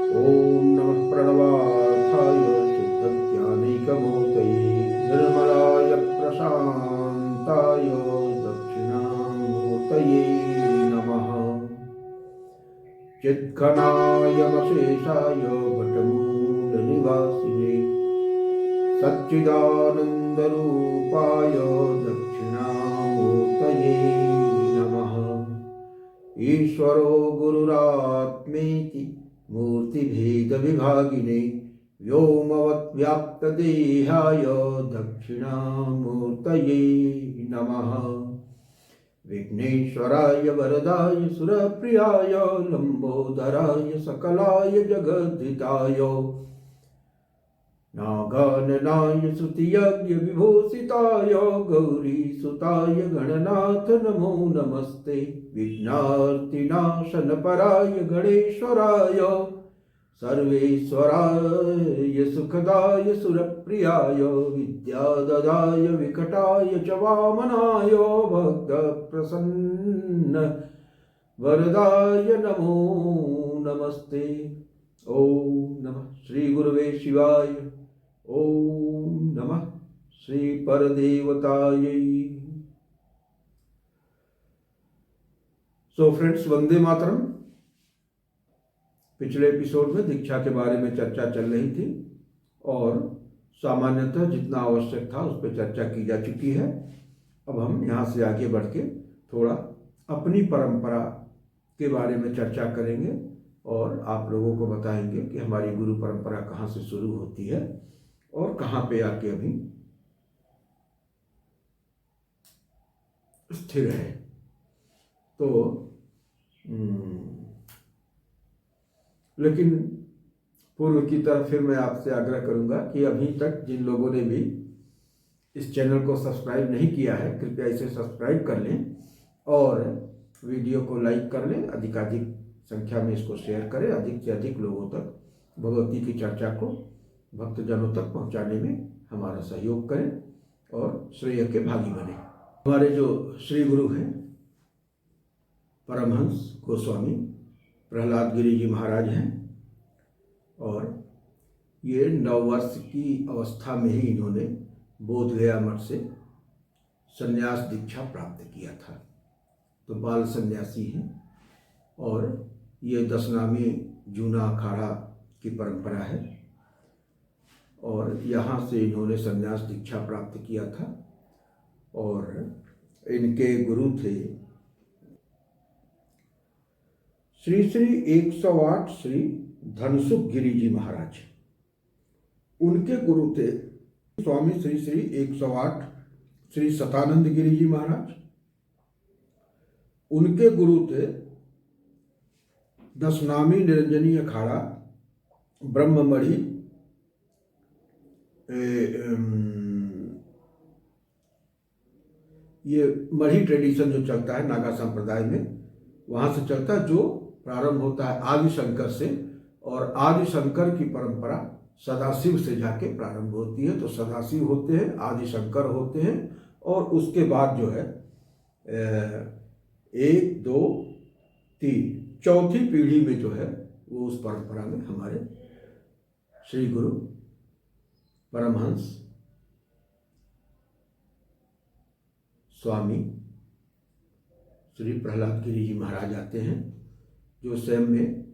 ॐ नमः प्रणवार्थाय शुद्धज्ञानैकमूर्तये निर्मलाय प्रशान्ताय दक्षिणामूर्तये नमः। चित्घनायमशेषाय वटमूलनिवासिने सच्चिदानन्दरूपाय दक्षिणामूर्तये नमः। ईश्वरो गुरुरात्मेति मूर्तिभेदविभागिने व्योमवद्व्याप्तदेहाय दक्षिणामूर्तये नमः। विघ्नेश्वराय वरदाय सुरप्रियाय लंबोदराय सकलाय जगद्धिताय नागाननाय श्रुतियज्ञ विभूषिताय गौरीसुताय गणनाथ नमो नमस्ते। विघ्नार्तिनाशनपराय गणेश्वराय सर्वेश्वराय सुखदाय सुरप्रियाय विद्याददाय विकटाय च वामनाय भक्तप्रसन्न वरदाय नमो नमस्ते। ओम नमः श्री गुरुवे शिवाय। ओम नमः श्री परदेवताय। So friends, Vande Mataram. पिछले एपिसोड में दीक्षा के बारे में चर्चा चल रही थी और सामान्यतः जितना आवश्यक था उस पर चर्चा की जा चुकी है। अब हम यहाँ से आगे बढ़ के थोड़ा अपनी परंपरा के बारे में चर्चा करेंगे और आप लोगों को बताएंगे कि हमारी गुरु परंपरा कहाँ से शुरू होती है और कहाँ पे आके अभी स्थिर है। तो लेकिन पूर्व की तरह फिर मैं आपसे आग्रह करूंगा कि अभी तक जिन लोगों ने भी इस चैनल को सब्सक्राइब नहीं किया है, कृपया इसे सब्सक्राइब कर लें और वीडियो को लाइक कर लें। अधिकाधिक संख्या में इसको शेयर करें, अधिक से अधिक लोगों तक भगवती की चर्चा को भक्तजनों तक पहुंचाने में हमारा सहयोग करें और श्रेय के भागी बने। हमारे जो श्री गुरु हैं परमहंस गोस्वामी प्रहलाद गिरि जी महाराज हैं और ये 9 वर्ष की अवस्था में ही इन्होंने बोधगया मठ से संन्यास दीक्षा प्राप्त किया था। तो बाल सन्यासी हैं और ये 10 नामी जूना अखाड़ा की परंपरा है और यहाँ से इन्होंने संन्यास दीक्षा प्राप्त किया था। और इनके गुरु थे श्री श्री 108 श्री धनसुख गिरि जी महाराज। उनके गुरु थे स्वामी श्री श्री 108 श्री सतानंद गिरि जी महाराज। उनके गुरु थे 10 नामी निरंजनी अखाड़ा ब्रह्ममणि ये मढ़ी ट्रेडिशन जो चलता है नागा संप्रदाय में, वहाँ से चलता है, जो प्रारंभ होता है आदि शंकर से और आदि शंकर की परंपरा सदाशिव से जाके प्रारंभ होती है। तो सदाशिव होते हैं, आदि शंकर होते हैं और उसके बाद जो है 1 2 3 चौथी पीढ़ी में जो है वो उस परंपरा में हमारे श्री गुरु परमहंस स्वामी श्री प्रहलाद गिरि जी महाराज आते हैं, जो स्वयं में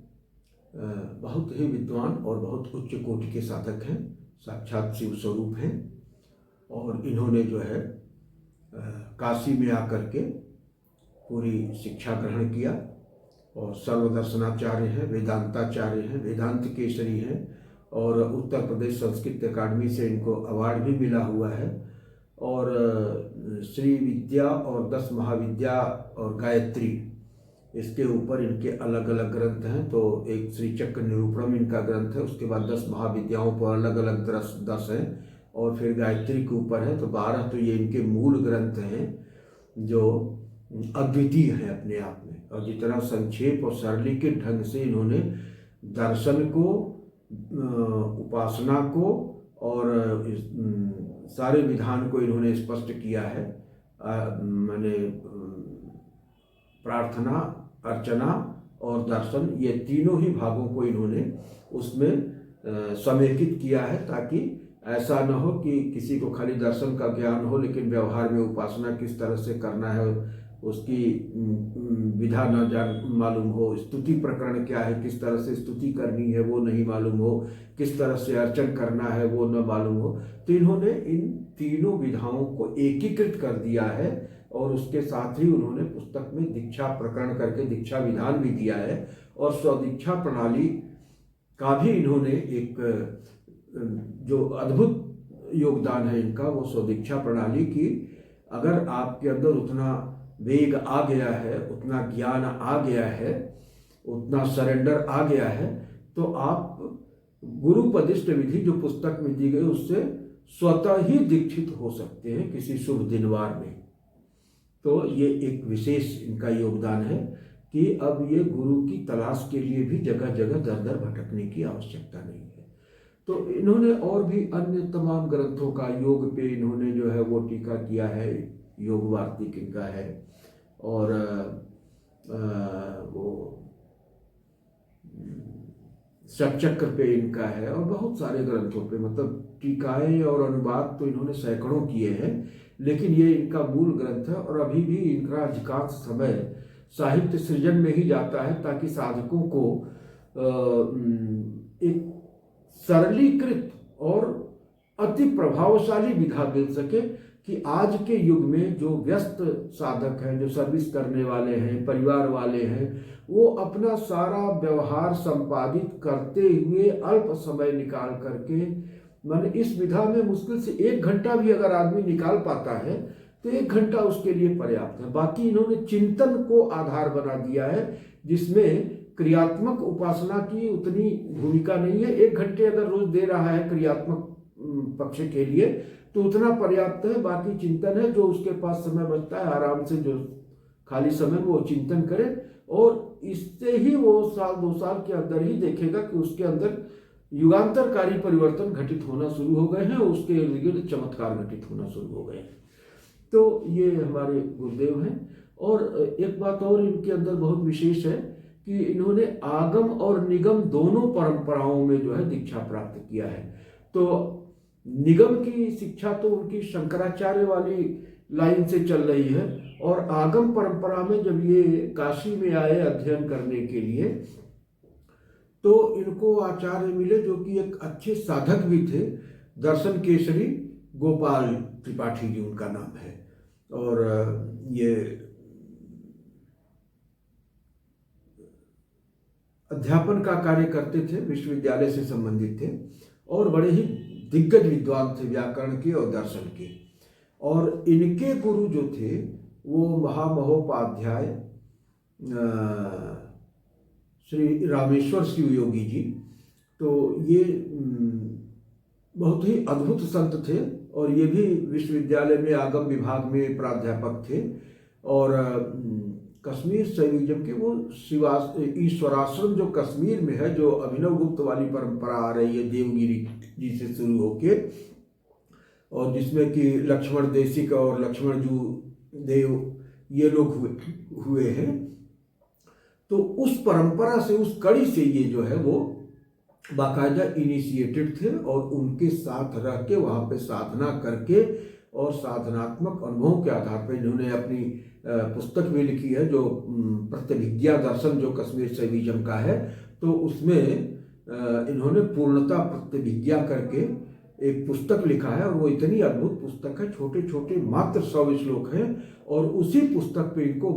बहुत ही विद्वान और बहुत उच्च कोटि के साधक हैं, साक्षात शिव स्वरूप हैं। और इन्होंने जो है काशी में आकर के पूरी शिक्षा ग्रहण किया और सर्वदर्शनाचार्य हैं, वेदांताचार्य हैं, वेदांत केसरी हैं और उत्तर प्रदेश संस्कृत अकादमी से इनको अवार्ड भी मिला हुआ है। और श्री विद्या और 10 महाविद्या और गायत्री, इसके ऊपर इनके अलग अलग ग्रंथ हैं। तो एक श्री चक्र निरूपणम इनका ग्रंथ है, उसके बाद 10 महाविद्याओं पर अलग अलग 10 हैं और फिर गायत्री के ऊपर है। तो 12 तो ये इनके मूल ग्रंथ हैं जो अद्वितीय हैं अपने आप में। और जितना संक्षेप और सरली के ढंग से इन्होंने दर्शन को, उपासना को और सारे विधान को इन्होंने स्पष्ट किया है। मैंने प्रार्थना, अर्चना और दर्शन, ये तीनों ही भागों को इन्होंने उसमें समेकित किया है, ताकि ऐसा न हो कि किसी को खाली दर्शन का ज्ञान हो लेकिन व्यवहार में उपासना किस तरह से करना है उसकी विधा न जान मालूम हो, स्तुति प्रकरण क्या है, किस तरह से स्तुति करनी है वो नहीं मालूम हो, किस तरह से अर्चन करना है वो न मालूम हो। तो इन्होंने इन तीनों विधाओं को एकीकृत कर दिया है और उसके साथ ही उन्होंने पुस्तक में दीक्षा प्रकरण करके दीक्षा विधान भी दिया है और स्वदीक्षा प्रणाली का भी इन्होंने एक जो अद्भुत योगदान है इनका, वो स्वदीक्षा प्रणाली की अगर आपके अंदर उतना वेग आ गया है, उतना ज्ञान आ गया है, उतना सरेंडर आ गया है, तो आप गुरुपदिष्ट विधि जो पुस्तक में दी गई उससे स्वतः ही दीक्षित हो सकते हैं किसी शुभ दिनवार में। तो ये एक विशेष इनका योगदान है कि अब ये गुरु की तलाश के लिए भी जगह जगह दर दर भटकने की आवश्यकता नहीं है। तो इन्होंने और भी अन्य तमाम ग्रंथों का योग पे इन्होंने जो है वो टीका किया है, योग वार्तिक इनका है और वो षटचक्र पे इनका है और बहुत सारे ग्रंथों पे, मतलब टीकाएं और अनुवाद तो इन्होंने सैकड़ों किए हैं, लेकिन ये इनका मूल ग्रंथ है और अभी भी इनका अधिकांश समय साहित्य सृजन में ही जाता है ताकि साधकों को एक सरलीकृत और अति प्रभावशाली विधा मिल सके कि आज के युग में जो व्यस्त साधक हैं, जो सर्विस करने वाले हैं, परिवार वाले हैं, वो अपना सारा व्यवहार संपादित करते हुए अल्प समय निकाल करके, माने इस विधा में मुश्किल से 1 घंटा भी अगर आदमी निकाल पाता है तो 1 घंटा उसके लिए पर्याप्त है। बाकी इन्होंने चिंतन को आधार बना दिया है जिसमें क्रियात्मक उपासना की उतनी भूमिका नहीं है। 1 घंटे अगर रोज दे रहा है क्रियात्मक पक्ष के लिए तो उतना पर्याप्त है। बाकी चिंतन है, जो उसके पास समय बचता है आराम से जो खाली समय में वो चिंतन करे और इससे ही वो 1-2 साल के अंदर ही देखेगा कि उसके अंदर युगांतरकारी परिवर्तन घटित होना शुरू हो गए हैं, उसके इर्द गिर्द चमत्कार घटित होना शुरू हो गए हैं। तो ये हमारे गुरुदेव हैं। और एक बात और इनके अंदर बहुत विशेष है कि इन्होंने आगम और निगम दोनों परंपराओं में जो है दीक्षा प्राप्त किया है। तो निगम की शिक्षा तो उनकी शंकराचार्य वाली लाइन से चल रही है और आगम परंपरा में जब ये काशी में आए अध्ययन करने के लिए तो इनको आचार्य मिले जो कि एक अच्छे साधक भी थे। दर्शन केसरी गोपाल त्रिपाठी जी उनका नाम है और ये अध्यापन का कार्य करते थे, विश्वविद्यालय से संबंधित थे और बड़े ही दिग्गज विद्वान थे व्याकरण के और दर्शन के। और इनके गुरु जो थे वो महामहोपाध्याय श्री रामेश्वर शिव योगी जी। तो ये बहुत ही अद्भुत संत थे और ये भी विश्वविद्यालय में आगम विभाग में प्राध्यापक थे और कश्मीर शैविज्म के वो ईश्वराश्रम जो कश्मीर में है, जो अभिनव गुप्त वाली परंपरा आ रही है देवगिरी जी से शुरू होके और जिसमें कि लक्ष्मण देशिक और लक्ष्मण जू देव ये लोग हुए हैं। तो उस परंपरा से, उस कड़ी से ये जो है वो बाकायदा इनिशिएटेड थे और उनके साथ रह के वहाँ पे साधना करके और साधनात्मक अनुभवों के आधार पर इन्होंने अपनी पुस्तक भी लिखी है जो प्रत्यभिज्ञा दर्शन जो कश्मीर शैविज्म का है। तो उसमें इन्होंने पूर्णता प्रत्यभिज्ञा करके एक पुस्तक लिखा है और वो इतनी अद्भुत पुस्तक है, छोटे छोटे मात्र 100 श्लोक हैं और उसी पुस्तक पे इनको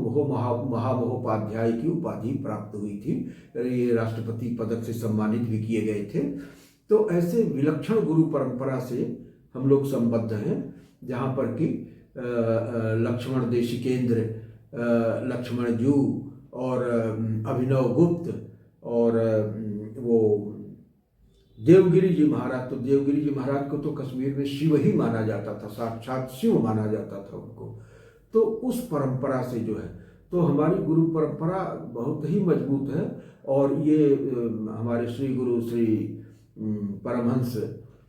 महामहोपाध्याय की उपाधि प्राप्त हुई थी। ये राष्ट्रपति पदक से सम्मानित भी किए गए थे। तो ऐसे विलक्षण गुरु परंपरा से हम लोग संबद्ध हैं जहाँ पर कि लक्ष्मण देशिकेंद्र, लक्ष्मण जू और अभिनव गुप्त और वो देवगिरी जी महाराज। तो देवगिरी जी महाराज को तो कश्मीर में शिव ही माना जाता था, साक्षात शिव माना जाता था उनको। तो उस परंपरा से जो है तो हमारी गुरु परंपरा बहुत ही मजबूत है और ये हमारे श्री गुरु श्री परमहंस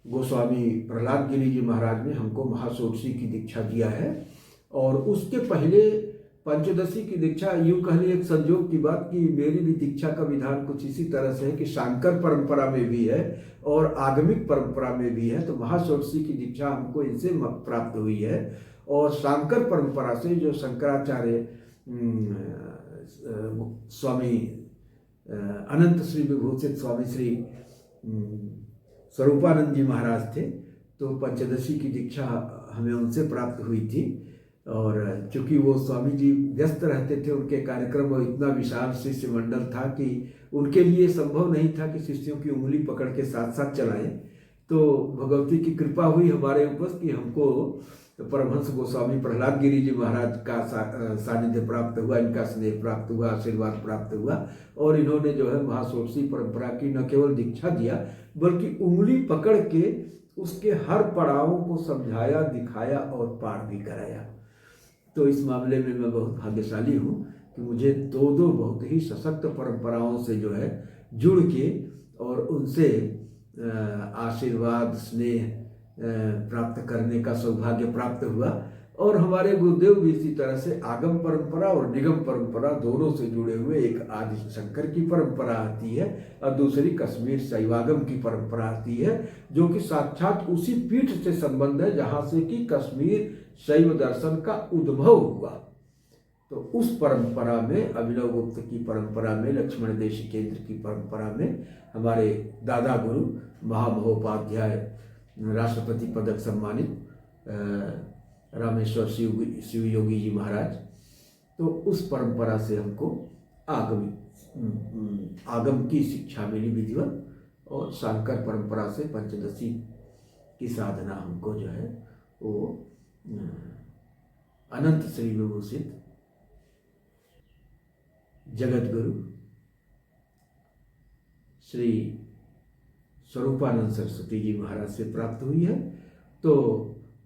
गोस्वामी प्रहलाद गिरी जी महाराज ने हमको महाषोडशी की दीक्षा दिया है। और उसके पहले पंचदशी की दीक्षा यूं कहने एक संयोग की बात कि मेरी भी दीक्षा का विधान कुछ इसी तरह से है कि शांकर परंपरा में भी है और आगमिक परंपरा में भी है। तो महाषोडशी की दीक्षा हमको इनसे प्राप्त हुई है। और शांकर परंपरा से जो शंकराचार्य स्वामी अनंत श्री विभूषित स्वामी श्री स्वरूपानंद जी महाराज थे, तो पंचदशी की दीक्षा हमें उनसे प्राप्त हुई थी। और चूंकि वो स्वामी जी व्यस्त रहते थे, उनके कार्यक्रम और इतना विशाल शिष्य मंडल था कि उनके लिए संभव नहीं था कि शिष्यों की उंगली पकड़ के साथ साथ चलाएं। तो भगवती की कृपा हुई हमारे ऊपर कि हमको परमहंस गोस्वामी प्रहलाद गिरी जी महाराज का सानिध्य प्राप्त हुआ, इनका स्नेह प्राप्त हुआ, आशीर्वाद प्राप्त हुआ। और इन्होंने जो है महाषोडशी परंपरा की न केवल दीक्षा दिया बल्कि उंगली पकड़ के उसके हर पड़ावों को समझाया, दिखाया और पार भी कराया। तो इस मामले में मैं बहुत भाग्यशाली हूँ कि मुझे दो बहुत ही सशक्त परंपराओं से जो है जुड़ के और उनसे आशीर्वाद, स्नेह प्राप्त करने का सौभाग्य प्राप्त हुआ। और हमारे गुरुदेव भी इसी तरह से आगम परंपरा और निगम परंपरा दोनों से जुड़े हुए, एक आदि शंकर की परंपरा आती है और दूसरी कश्मीर शैवागम की परंपरा आती है, जो कि साक्षात उसी पीठ से संबंध है जहाँ से कि कश्मीर शैव दर्शन का उद्भव हुआ। तो उस परंपरा में, अभिनव गुप्त की परंपरा में, लक्ष्मण देशी केंद्र की परंपरा में हमारे दादा गुरु महामहोपाध्याय राष्ट्रपति पदक सम्मानित रामेश्वर शिव योगी जी महाराज, तो उस परंपरा से हमको आगम की शिक्षा मिली विधिवत। और शांकर परंपरा से पंचदशी की साधना हमको जो है वो अनंत श्री विभूषित जगत गुरु श्री स्वरूपानंद सरस्वती जी महाराज से प्राप्त हुई है। तो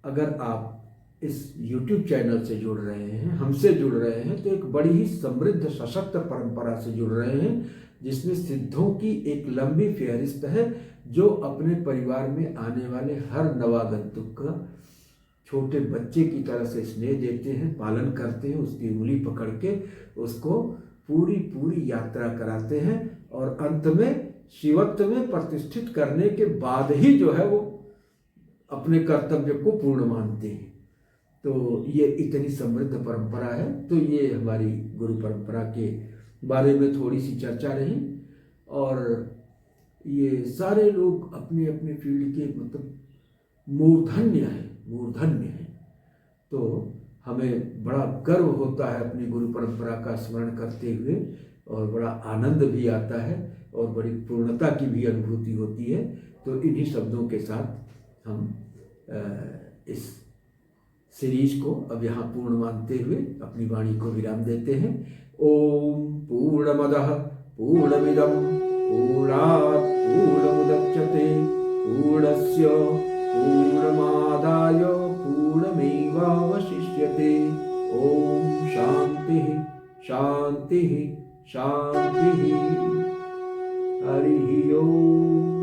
अगर आप इस YouTube चैनल से जुड़ रहे हैं, हमसे जुड़ रहे हैं, तो एक बड़ी ही समृद्ध सशक्त परंपरा से जुड़ रहे हैं जिसमें सिद्धों की एक लंबी फेहरिस्त है, जो अपने परिवार में आने वाले हर नवागंतुक का छोटे बच्चे की तरह से स्नेह देते हैं, पालन करते हैं, उसकी उंगली पकड़ के उसको पूरी यात्रा कराते हैं और अंत में शिवत्व में प्रतिष्ठित करने के बाद ही जो है वो अपने कर्तव्य को पूर्ण मानते हैं। तो ये इतनी समृद्ध परंपरा है। तो ये हमारी गुरु परंपरा के बारे में थोड़ी सी चर्चा रही। और ये सारे लोग अपने अपने फील्ड के मतलब मूर्धन्य हैं। तो हमें बड़ा गर्व होता है अपनी गुरु परंपरा का स्मरण करते हुए, और बड़ा आनंद भी आता है और बड़ी पूर्णता की भी अनुभूति होती है। तो इन्हीं शब्दों के साथ हम इस सीरीज को अब यहाँ पूर्ण मानते हुए अपनी वाणी को विराम देते हैं। ओम पूर्णमदः पूर्णमिदं पूर्णात् पूर्णमुदच्यते पूर्णस्य पूर्णमादाय पूर्णमेवावशिष्यते। ओम शांतिः शांतिः शांतिः। हरि ओम।